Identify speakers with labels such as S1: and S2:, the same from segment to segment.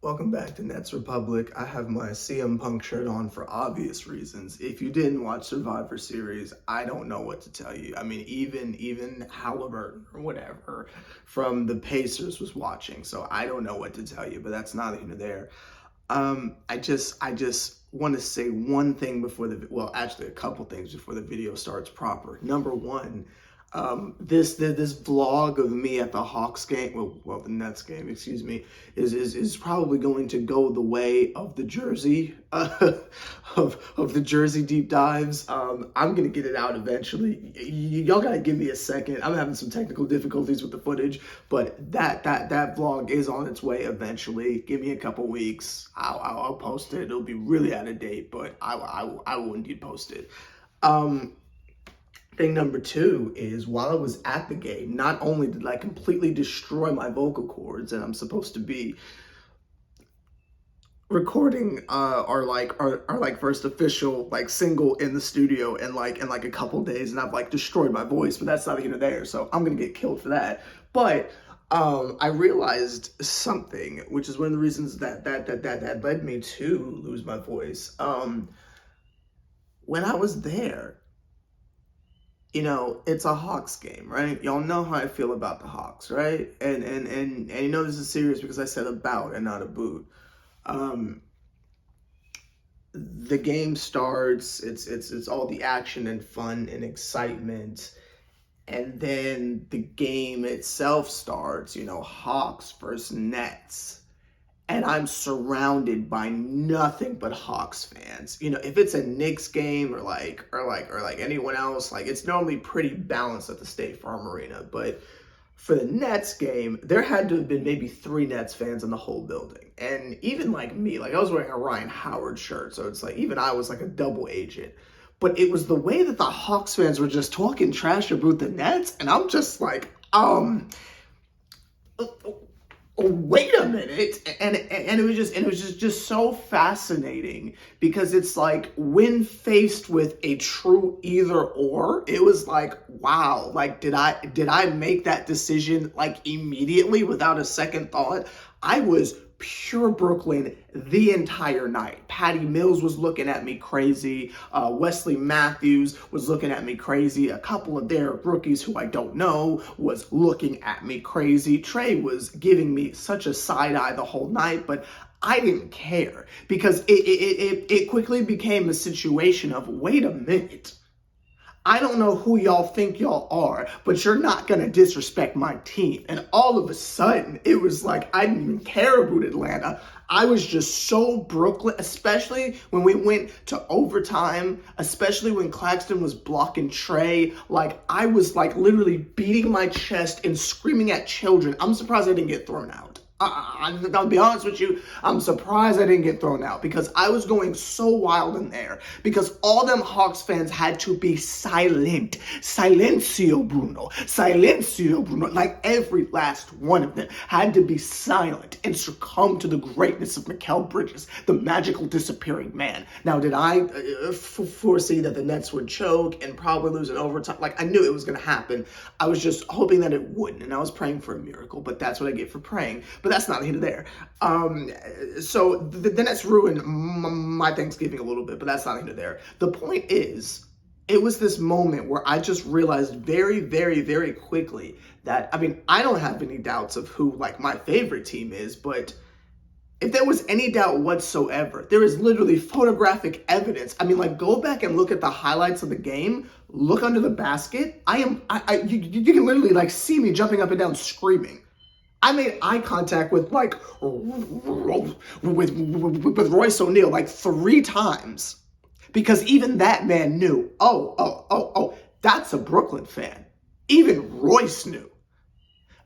S1: Welcome back to Nets Republic. I have my CM Punk shirt on for obvious reasons. If you didn't watch Survivor Series, I don't know what to tell you. I mean, even Halliburton or whatever from the Pacers was watching, so I don't know what to tell you. But that's neither here nor there. I just want to say one thing before actually a couple things before the video starts proper. Number one. This vlog of me at the Hawks game, well the Nets game, excuse me, is probably going to go the way of the jersey, of the jersey deep dives. I'm gonna get it out eventually. Y'all gotta give me a second. I'm having some technical difficulties with the footage, but that vlog is on its way eventually. Give me a couple weeks. I'll post it. It'll be really out of date, but I will indeed post it. Thing number two is while I was at the game, not only did I completely destroy my vocal cords, and I'm supposed to be recording our first official single in the studio in a couple days, and I've destroyed my voice, but that's not even there, so I'm gonna get killed for that. But I realized something, which is one of the reasons that led me to lose my voice. When I was there, you know, it's a Hawks game, right? Y'all know how I feel about the Hawks, right? And you know this is serious because I said about and not a boot. The game starts, it's all the action and fun and excitement. And then the game itself starts, you know, Hawks versus Nets. And I'm surrounded by nothing but Hawks fans. You know, if it's a Knicks game or anyone else, it's normally pretty balanced at the State Farm Arena. But for the Nets game, there had to have been maybe 3 Nets fans in the whole building. And even me, I was wearing a Ryan Howard shirt, so it's even I was a double agent. But it was the way that the Hawks fans were just talking trash about the Nets, and I'm just wait a minute, and it was just so fascinating because it's when faced with a true either or, it was wow, did I make that decision immediately without a second thought? I was pure Brooklyn the entire night. Patty Mills was looking at me crazy. Wesley Matthews was looking at me crazy. A couple of their rookies who I don't know was looking at me crazy. Trey was giving me such a side eye the whole night, but I didn't care because it quickly became a situation of, wait a minute. I don't know who y'all think y'all are, but you're not going to disrespect my team. And all of a sudden, it was I didn't even care about Atlanta. I was just so Brooklyn, especially when we went to overtime, especially when Claxton was blocking Trey. I was literally beating my chest and screaming at children. I'm surprised I didn't get thrown out. I'll be honest with you, I'm surprised I didn't get thrown out because I was going so wild in there because all them Hawks fans had to be silent. Silencio, Bruno. Silencio, Bruno. Every last one of them had to be silent and succumb to the greatness of Mikal Bridges, the magical disappearing man. Now, did I foresee that the Nets would choke and probably lose in overtime? I knew it was going to happen. I was just hoping that it wouldn't, and I was praying for a miracle, but that's what I get for praying. But that's not here to there. So the Nets ruined my Thanksgiving a little bit, but that's not here to there. The point is, it was this moment where I just realized very, very, very quickly that, I don't have any doubts of who my favorite team is, but if there was any doubt whatsoever, there is literally photographic evidence. Go back and look at the highlights of the game. Look under the basket. You can literally see me jumping up and down screaming. I made eye contact with Royce O'Neal 3 times because even that man knew, oh, that's a Brooklyn fan. Even Royce knew.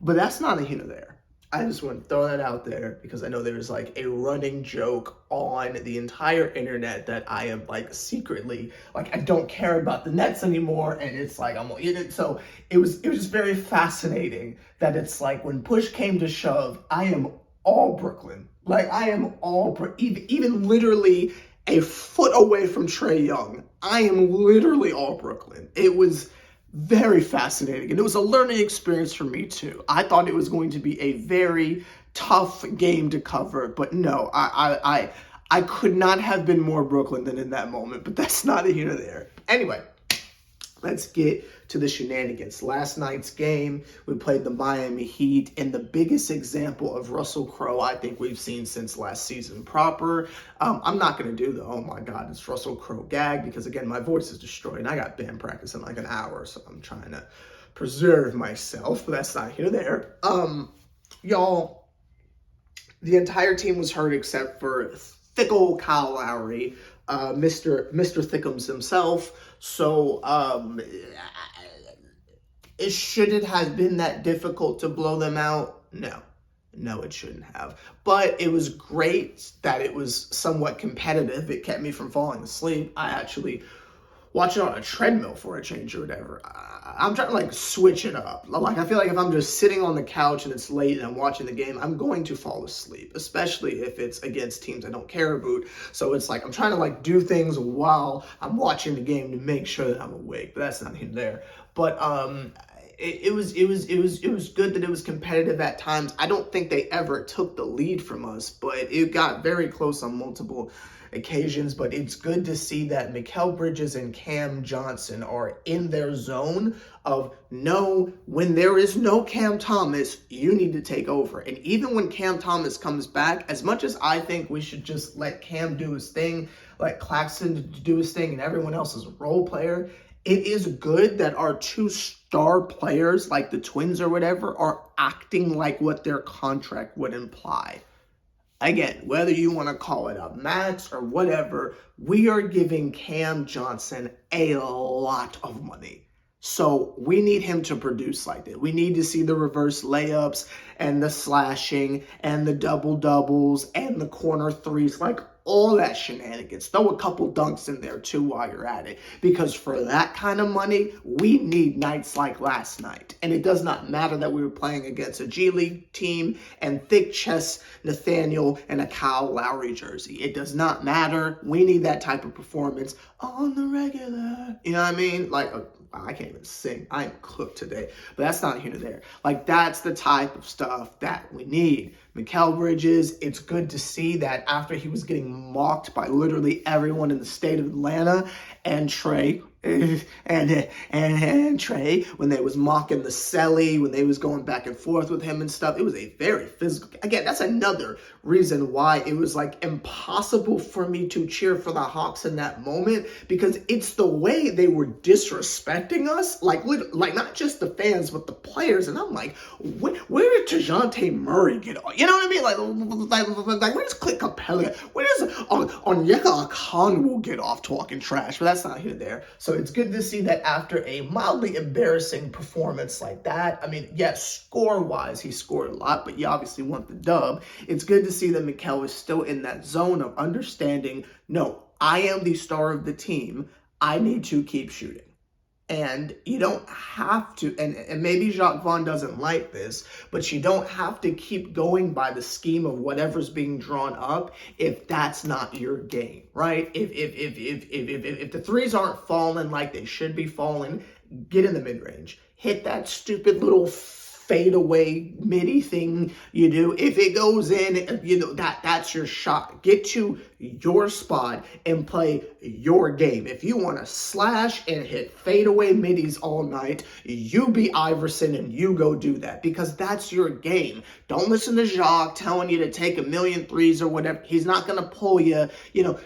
S1: But that's not a hint of there. I just want to throw that out there because I know there's a running joke on the entire internet that I am secretly I don't care about the Nets anymore, and it's I'm in it. So it was just very fascinating that it's when push came to shove, I am all Brooklyn. I am all even literally a foot away from Trey Young. I am literally all Brooklyn. It was very fascinating, and it was a learning experience for me too. I thought it was going to be a very tough game to cover. But no, I could not have been more Brooklyn than in that moment, but that's not here or there. Anyway, let's get to the shenanigans. Last night's game, we played the Miami Heat, and the biggest example of Russell Crowe I think we've seen since last season proper. I'm not going to do the, oh my God, it's Russell Crowe gag, because again, my voice is destroyed, and I got band practice in like an hour, so I'm trying to preserve myself, but that's not here or there. Y'all, the entire team was hurt except for thick old Kyle Lowry, Mr. Thickums himself. So, should it have been that difficult to blow them out? No, it shouldn't have. But it was great that it was somewhat competitive. It kept me from falling asleep. I actually watch it on a treadmill for a change or whatever. I'm trying to like switch it up. Like, I feel like if I'm just sitting on the couch and it's late and I'm watching the game, I'm going to fall asleep, especially if it's against teams I don't care about. So it's like I'm trying to like do things while I'm watching the game to make sure that I'm awake. But that's not here there. But it was good that it was competitive at times. I don't think they ever took the lead from us, but it got very close on multiple occasions. But it's good to see that Mikal Bridges and Cam Johnson are in their zone of no, when there is no Cam Thomas, you need to take over. And even when Cam Thomas comes back, as much as I think we should just let Cam do his thing, let Claxton do his thing, and everyone else is a role player, it is good that our two star players, like the Twins or whatever, are acting like what their contract would imply. Again, whether you want to call it a max or whatever, we are giving Cam Johnson a lot of money. So we need him to produce like that. We need to see the reverse layups and the slashing and the double doubles and the corner threes, like all that shenanigans. Throw a couple dunks in there too while you're at it. Because for that kind of money, we need nights like last night. And it does not matter that we were playing against a G League team and thick chest Nathaniel and a Kyle Lowry jersey. It does not matter. We need that type of performance on the regular. You know what I mean? Like, I can't even sing. I am cooked today. But that's not here to there. Like, that's the type of stuff that we need. Mikal Bridges, it's good to see that after he was getting mocked by literally everyone in the state of Atlanta, and Trey, and Trey, when they was mocking the celly, when they was going back and forth with him and stuff, it was a very physical. Again, that's another reason why it was like impossible for me to cheer for the Hawks in that moment, because it's the way they were disrespecting us, like not just the fans but the players. And I'm like, where did Tajante Murray get on? You know what I mean? Like where does Clint Capella? Where does Onyeka Okongwu get off talking trash? But that's not here there. So it's good to see that after a mildly embarrassing performance like that, I mean, yes, score-wise, he scored a lot, but you obviously want the dub. It's good to see that Mikal is still in that zone of understanding, no, I am the star of the team. I need to keep shooting. And you don't have to, and maybe Jacques Vaughn doesn't like this, but you don't have to keep going by the scheme of whatever's being drawn up if that's not your game, right? If the threes aren't falling like they should be falling, get in the mid-range. Hit that stupid little fadeaway midi thing you do. If it goes in, you know, that's your shot. Get to your spot and play your game. If you want to slash and hit fadeaway middies all night, you be Iverson and you go do that, because that's your game. Don't listen to Jacques telling you to take a million threes or whatever. He's not going to pull you, you know.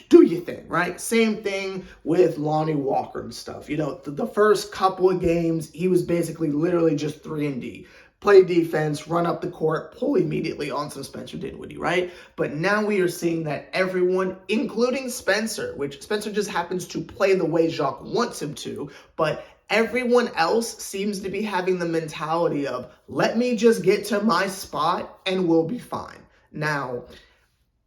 S1: Do your thing, right? Same thing with Lonnie Walker and stuff. You know, the first couple of games, he was basically literally just 3-and-D. Play defense, run up the court, pull immediately on some Spencer Dinwiddie, right? But now we are seeing that everyone, including Spencer, which Spencer just happens to play the way Jacques wants him to, but everyone else seems to be having the mentality of, let me just get to my spot and we'll be fine. Now,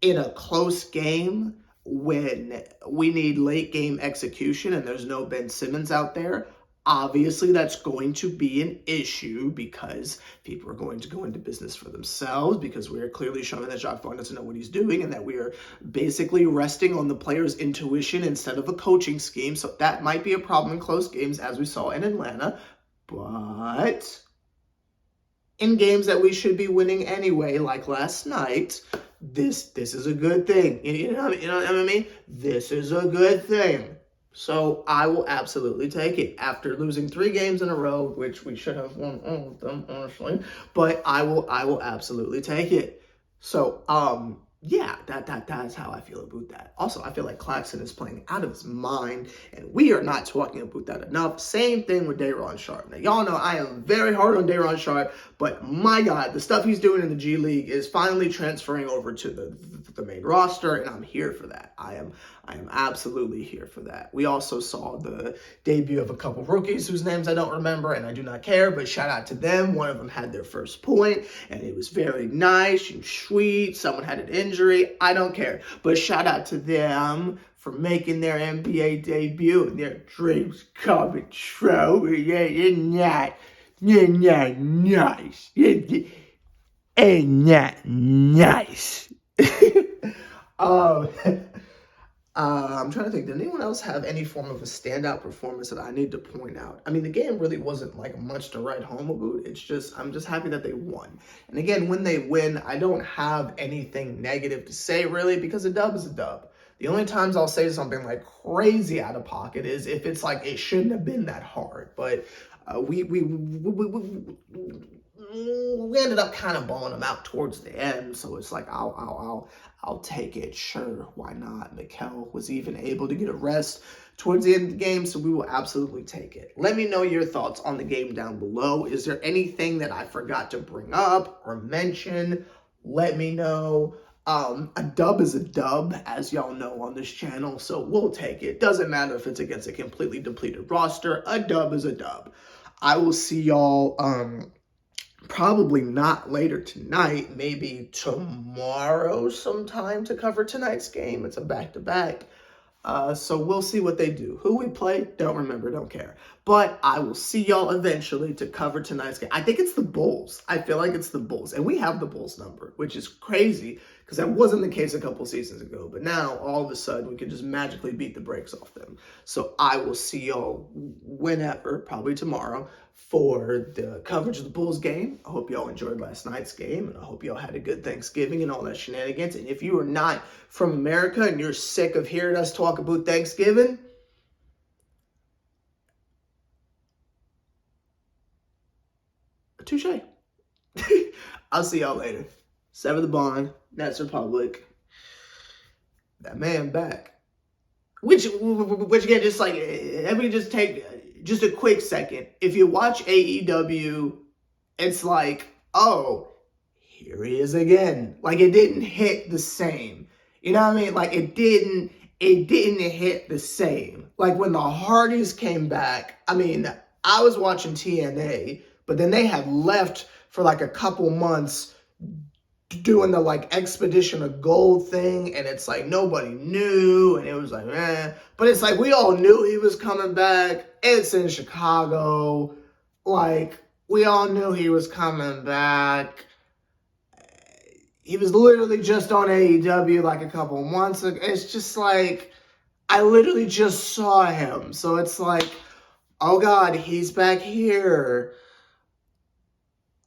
S1: in a close game, when we need late game execution and there's no Ben Simmons out there, obviously that's going to be an issue, because people are going to go into business for themselves, because we are clearly showing that Jacques Vaughn doesn't know what he's doing and that we are basically resting on the player's intuition instead of a coaching scheme. So that might be a problem in close games, as we saw in Atlanta. But in games that we should be winning anyway, like last night, this is a good thing. You know what I mean? This is a good thing. So I will absolutely take it after losing 3 games in a row, which we should have won all of them, honestly. But I will absolutely take it. So yeah, that's how I feel about that. Also, I feel like Claxton is playing out of his mind, and we are not talking about that enough. Same thing with Day'Ron Sharpe. Now, y'all know I am very hard on Day'Ron Sharpe, but my God, the stuff he's doing in the G League is finally transferring over to the main roster, and I'm here for that. I am absolutely here for that. We also saw the debut of a couple rookies whose names I don't remember, and I do not care, but shout out to them. One of them had their first point, and it was very nice and sweet. Someone had an injury. I don't care, but shout out to them for making their NBA debut and their dreams coming true. Isn't that nice? Ain't that nice? I'm trying to think, did anyone else have any form of a standout performance that I need to point out? I mean, the game really wasn't like much to write home about. It's just, I'm just happy that they won. And again, when they win, I don't have anything negative to say really, because a dub is a dub. The only times I'll say something like crazy out of pocket is if it's like it shouldn't have been that hard. But we ended up kind of balling them out towards the end, so it's like I'll take it. Sure, why not? Mikel was even able to get a rest towards the end of the game, so we will absolutely take it. Let me know your thoughts on the game down below. Is there anything that I forgot to bring up or mention? Let me know. A dub is a dub, as y'all know on this channel, so we'll take it. Doesn't matter if it's against a completely depleted roster. A dub is a dub. I will see y'all probably not later tonight, maybe tomorrow sometime to cover tonight's game. It's a back-to-back. So we'll see what they do. Who we play, don't remember, don't care. But I will see y'all eventually to cover tonight's game. I think it's the Bulls. I feel like it's the Bulls. And we have the Bulls number, which is crazy because that wasn't the case a couple seasons ago. But now, all of a sudden, we can just magically beat the brakes off them. So I will see y'all whenever, probably tomorrow, for the coverage of the Bulls game. I hope y'all enjoyed last night's game, and I hope y'all had a good Thanksgiving and all that shenanigans. And if you are not from America and you're sick of hearing us talk about Thanksgiving, touche. I'll see y'all later. Sever the bond. Nets Republic. That man back. Which again, just like, let me just take just a quick second. If you watch AEW, it's like, oh, here he is again. Like, it didn't hit the same. You know what I mean? Like, it didn't hit the same. Like, when the Hardys came back, I mean, I was watching TNA, but then they had left for like a couple months doing the like Expedition of Gold thing, and it's like nobody knew, and it was like, but it's like we all knew he was coming back. It's in Chicago. Like, we all knew he was coming back. He was literally just on AEW like a couple months ago. It's just like, I literally just saw him. So it's like, oh God, he's back here.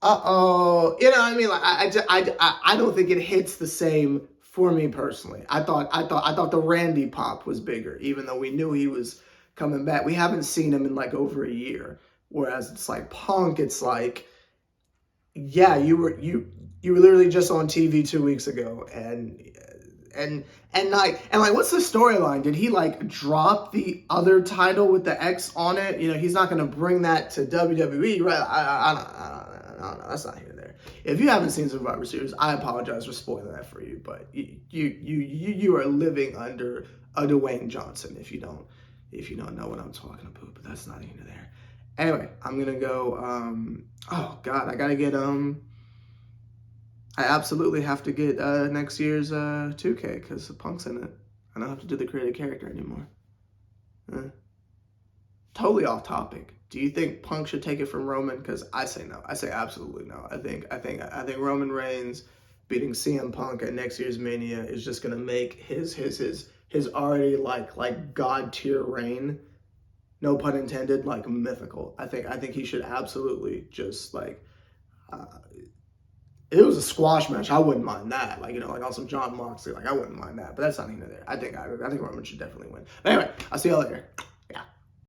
S1: Uh-oh. You know what I mean? Like, I don't think it hits the same for me personally. I thought the Randy pop was bigger, even though we knew he was coming back. We haven't seen him in like over a year. Whereas it's like Punk, it's like, yeah, you were literally just on TV 2 weeks ago, and like what's the storyline? Did he like drop the other title with the X on it? You know, he's not gonna bring that to WWE, right? I don't know. That's not here or there. If you haven't seen Survivor Series, I apologize for spoiling that for you. But you are living under a Dwayne Johnson if you don't know what I'm talking about. But that's not here or there. Anyway, I'm gonna go. Oh God, I gotta get I absolutely have to get next year's 2K because the Punk's in it. I don't have to do the creative character anymore. Totally off topic. Do you think Punk should take it from Roman? Because I say no. I say absolutely no. I think Roman Reigns beating CM Punk at next year's Mania is just gonna make his already like god tier reign, no pun intended, like mythical. I think he should absolutely just like, It was a squash match. I wouldn't mind that. Like, you know, like on some John Moxley. Like, I wouldn't mind that. But that's not even there. I think Roman should definitely win. But anyway, I'll see y'all later.